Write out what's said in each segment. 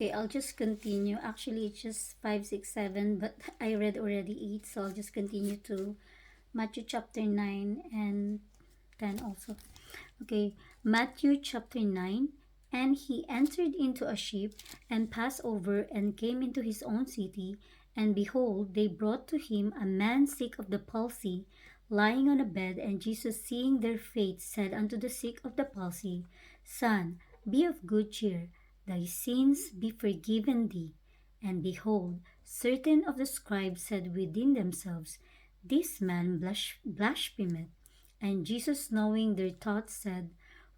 Okay, I'll just continue. Actually, it's just 5, 6, 7, but I read already 8, so I'll just continue to Matthew chapter 9 and 10 also. Okay, Matthew chapter 9. And he entered into a ship and passed over and came into his own city. And behold, they brought to him a man sick of the palsy, lying on a bed. And Jesus, seeing their faith, said unto the sick of the palsy, Son, be of good cheer, thy sins be forgiven thee. And behold, certain of the scribes said within themselves, This man blasphemeth. And Jesus, knowing their thoughts, said,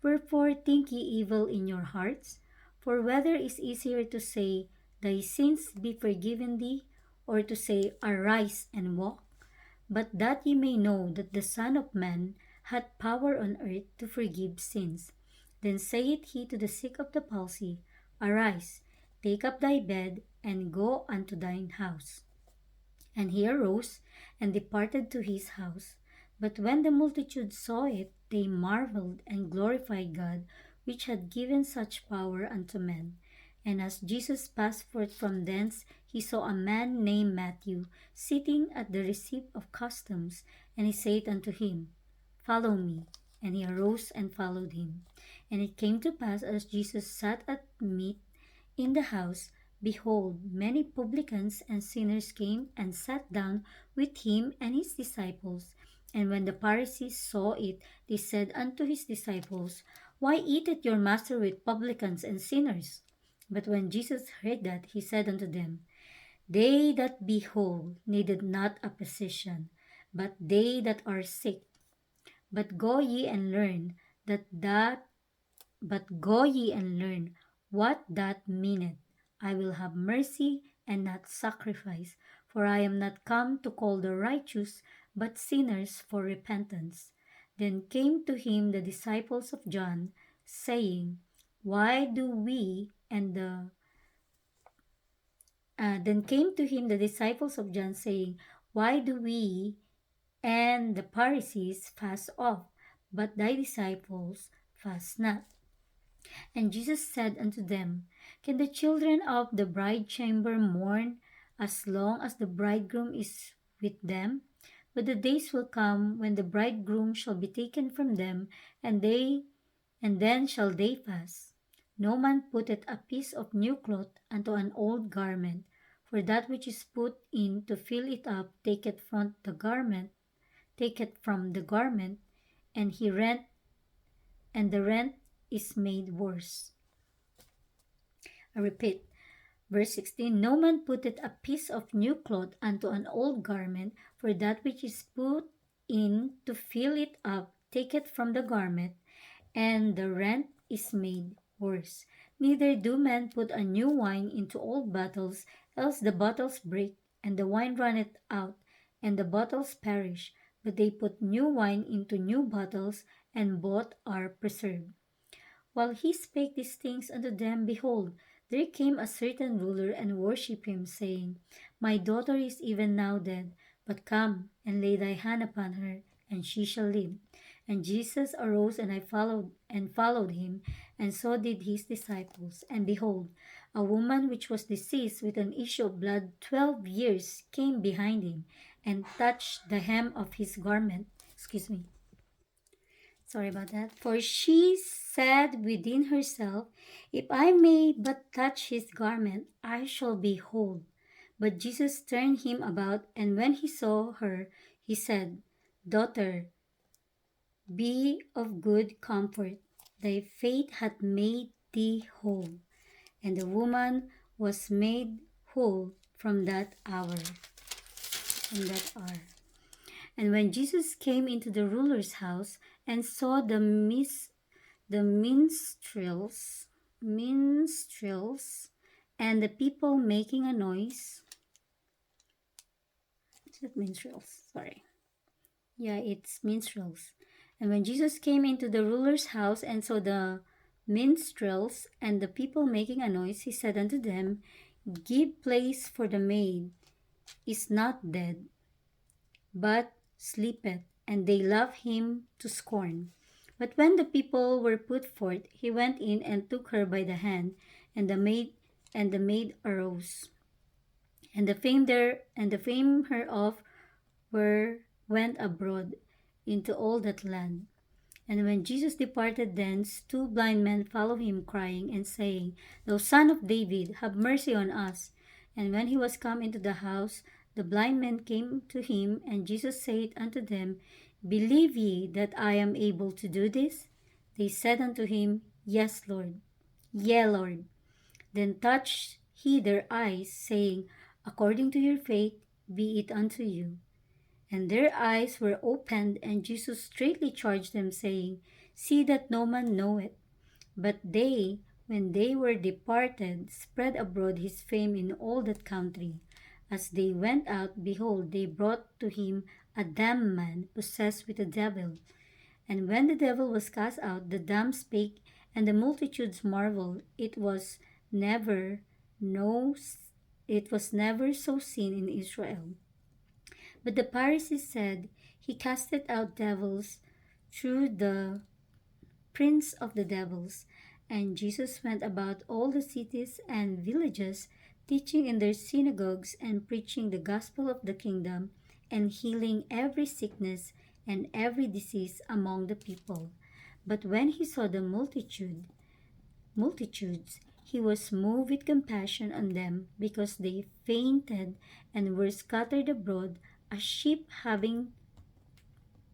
Wherefore think ye evil in your hearts? For whether is easier to say, Thy sins be forgiven thee, or to say, Arise and walk? But that ye may know that the Son of Man hath power on earth to forgive sins. Then saith he to the sick of the palsy, Arise, take up thy bed, and go unto thine house. And he arose and departed to his house. But when the multitude saw it, they marveled and glorified God, which had given such power unto men. And as Jesus passed forth from thence, he saw a man named Matthew sitting at the receipt of customs, and he said unto him, Follow me. And he arose and followed him. And it came to pass, as Jesus sat at meat in the house, behold, many publicans and sinners came and sat down with him and his disciples. And when the Pharisees saw it, they said unto his disciples, Why eateth your master with publicans and sinners? But when Jesus heard that, he said unto them, They that be whole needed not a physician, but they that are sick. But go ye and learn that but go ye and learn what that meaneth. I will have mercy and not sacrifice, for I am not come to call the righteous, but sinners for repentance. Then came to him the disciples of John, saying, Why do we and the Then came to him the disciples of John, saying, Why do we and the Pharisees fast oft, but thy disciples fast not? And Jesus said unto them, Can the children of the bride chamber mourn as long as the bridegroom is with them? But the days will come when the bridegroom shall be taken from them, and then shall they fast. No man putteth a piece of new cloth unto an old garment, for that which is put in to fill it up taketh from the garment, and the rent is made worse. I repeat, verse 16, No man putteth a piece of new cloth unto an old garment, for that which is put in to fill it up taketh from the garment, and the rent is made worse. Neither do men put a new wine into old bottles, else the bottles break, and the wine runneth out, and the bottles perish. But they put new wine into new bottles, and both are preserved. While he spake these things unto them, behold, there came a certain ruler and worshipped him, saying, My daughter is even now dead, but come and lay thy hand upon her, and she shall live. And Jesus arose and followed him, and so did his disciples. And behold, a woman which was diseased with an issue of blood 12 years came behind him, and touched the hem of his garment. Excuse me. Sorry about that. For she said within herself, If I may but touch his garment, I shall be whole. But Jesus turned him about, and when he saw her, he said, Daughter, be of good comfort. Thy faith hath made thee whole. And the woman was made whole from that hour. And when Jesus came into the ruler's house and saw the minstrels and the people making a noise. Is it minstrels? Sorry. Yeah, it's minstrels. And when Jesus came into the ruler's house and saw the minstrels and the people making a noise, he said unto them, Give place, for the maid is not dead, but sleepeth. And they laughed him to scorn. But when the people were put forth, he went in and took her by the hand, and the maid And the maid arose, and the fame hereof went abroad into all that land. And when Jesus departed thence, two blind men followed him, crying and saying, Thou son of David, have mercy on us. And when he was come into the house, the blind men came to him, and Jesus said unto them, Believe ye that I am able to do this? They said unto him, Yes, Lord. Yea, Lord. Then touched he their eyes, saying, According to your faith be it unto you. And their eyes were opened, and Jesus straitly charged them, saying, See that no man know it. But they, when they were departed, spread abroad his fame in all that country. As they went out, behold, they brought to him a dumb man possessed with a devil. And when the devil was cast out, the dumb spake, and the multitudes marveled. Never no it was never so seen in Israel. But the Pharisees said, He casteth out devils through the prince of the devils. And Jesus went about all the cities and villages, teaching in their synagogues and preaching the gospel of the kingdom, and healing every sickness and every disease among the people. But when he saw the multitudes, he was moved with compassion on them, because they fainted and were scattered abroad as sheep having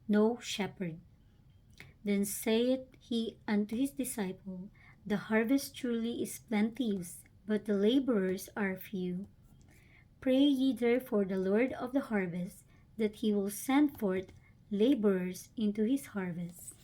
no shepherd. Then saith he unto his disciples, The harvest truly is plenteous, but the laborers are few. Pray ye therefore the Lord of the harvest, that he will send forth laborers into his harvest.